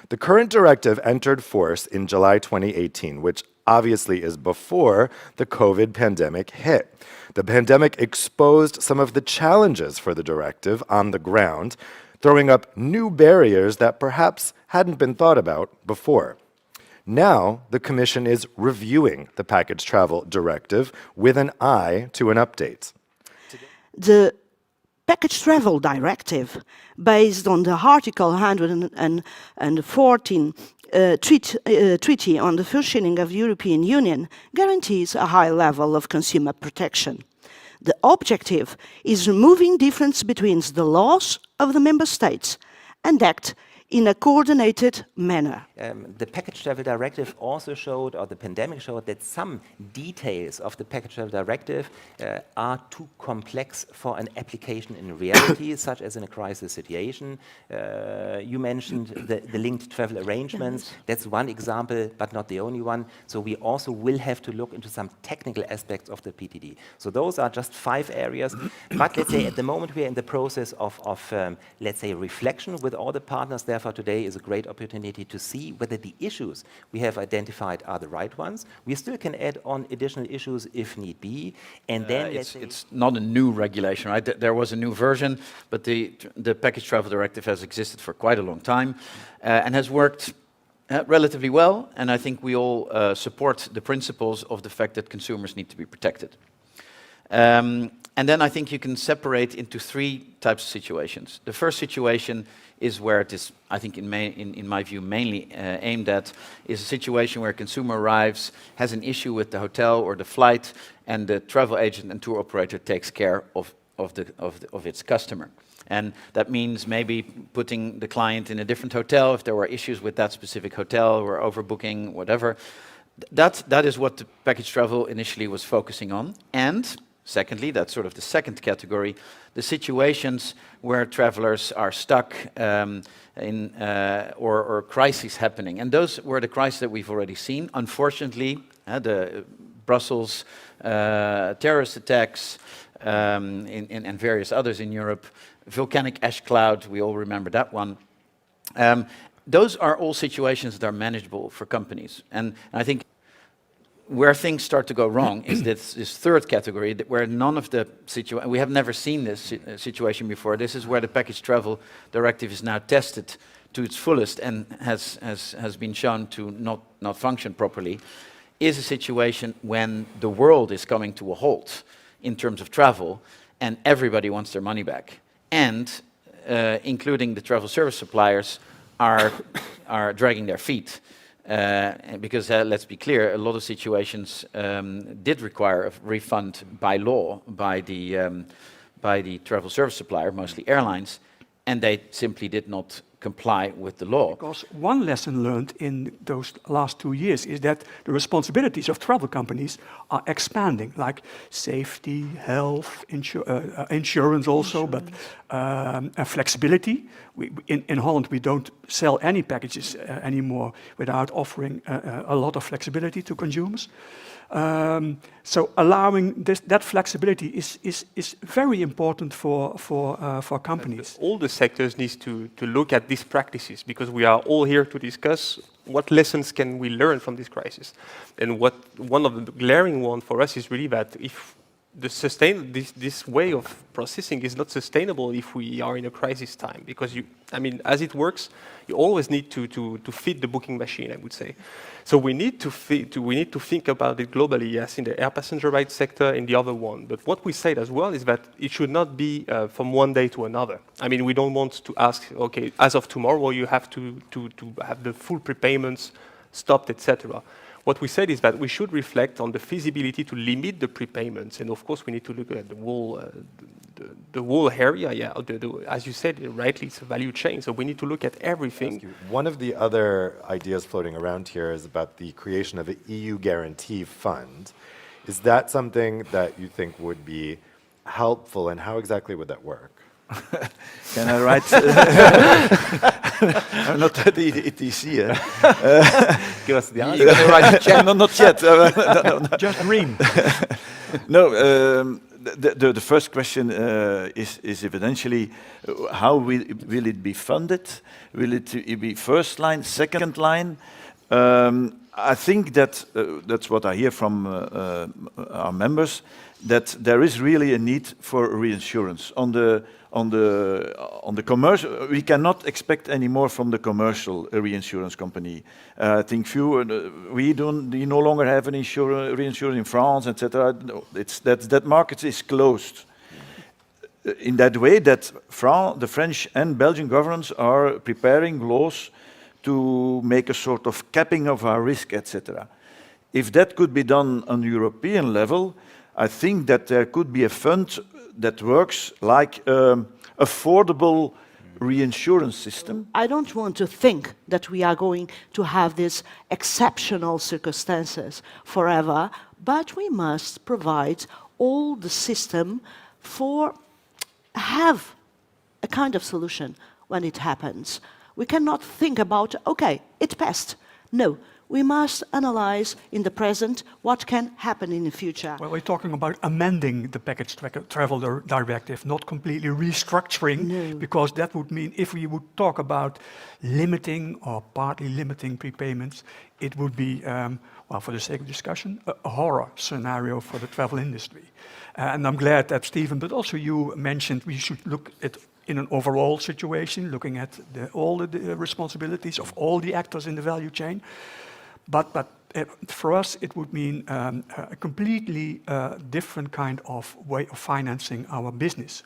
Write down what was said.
The current directive entered force in July 2018, which obviously is before the COVID pandemic hit. The pandemic exposed some of the challenges for the directive on the ground, throwing up new barriers that perhaps hadn't been thought about before. Now, the Commission is reviewing the Package Travel Directive with an eye to an update. The Package Travel Directive, based on the Article 114 Treaty on the Functioning of the European Union, guarantees a high level of consumer protection. The objective is removing difference between the laws of the member states and act in a coordinated manner. The Package Travel Directive also showed, or the pandemic showed, that some details of the Package Travel Directive are too complex for an application in reality, such as in a crisis situation. You mentioned the linked travel arrangements. That's one example, but not the only one. So we also will have to look into some technical aspects of the PTD. So those are just 5 areas. But let's say at the moment we're in the process of let's say, reflection with all the partners. Therefore, today is a great opportunity to see whether the issues we have identified are the right ones. We still can add on additional issues if need be. And then it's not a new regulation, right? There was a new version, but the Package Travel Directive has existed for quite a long time and has worked relatively well. And I think we all support the principles of the fact that consumers need to be protected. And then I think you can separate into 3 types of situations. The first situation is where it is, I think in my view, mainly aimed at, is a situation where a consumer arrives, has an issue with the hotel or the flight, and the travel agent and tour operator takes care of its customer. And that means maybe putting the client in a different hotel if there were issues with that specific hotel or overbooking, whatever. That is what the package travel initially was focusing on. And secondly, that's sort of the second category, the situations where travelers are stuck or crises happening. And those were the crises that we've already seen. Unfortunately, the Brussels terrorist attacks and various others in Europe, volcanic ash cloud, we all remember that one. Those are all situations that are manageable for companies. And I think where things start to go wrong is this third category, where none of the situation, we have never seen this situation before. This is where the Package Travel Directive is now tested to its fullest and has been shown to not function properly, is a situation when the world is coming to a halt in terms of travel and everybody wants their money back. And including the travel service suppliers are dragging their feet. Because let's be clear, a lot of situations did require a refund by law by the travel service supplier, mostly airlines, and they simply did not comply with the law. Because one lesson learned in those last 2 years is that the responsibilities of travel companies are expanding, like safety, health, insurance also, but flexibility. In Holland, we don't sell any packages anymore without offering a lot of flexibility to consumers. So allowing that flexibility is very important for companies. All the sectors need to look at these practices, because we are all here to discuss what lessons can we learn from this crisis. And one of the glaring one for us is really that if this way of processing is not sustainable if we are in a crisis time, because as it works, you always need to feed the booking machine, I would say. So we need to think about it globally, yes, in the air passenger rights sector, in the other one. But what we said as well is that it should not be from one day to another. We don't want to ask, okay, as of tomorrow you have to have the full prepayments stopped, etc. What we said is that we should reflect on the feasibility to limit the prepayments, and of course we need to look at the whole area. Yeah, as you said rightly, it's a value chain, so we need to look at everything. One of the other ideas floating around here is about the creation of an EU guarantee fund. Is that something that you think would be helpful, and how exactly would that work? Can I write? I'm not the ETC. Give us the answer. You're going to write a check? No, not yet. Just dream. No, the first question is evidentially how will it be funded? Will it be first line, second line? I think that that's what I hear from our members, that there is really a need for reinsurance on the commercial. We cannot expect any more from the commercial reinsurance company. I think we no longer have an reinsurance in France, etc. That market is closed. In that way, that the French and Belgian governments are preparing laws to make a sort of capping of our risk, etc. If that could be done on European level, I think that there could be a fund that works like affordable reinsurance system. I don't want to think that we are going to have these exceptional circumstances forever, but we must provide all the system for have a kind of solution when it happens. We cannot think about, okay, it passed. No, we must analyze in the present what can happen in the future. Well, we're talking about amending the package travel directive, not completely restructuring, No. because that would mean if we would talk about limiting or partly limiting prepayments, it would be, well, for the sake of discussion, a horror scenario for the travel industry. And I'm glad that Stephen, but also you mentioned we should look at in an overall situation, looking at all the responsibilities of all the actors in the value chain. But for us, it would mean a completely different kind of way of financing our business.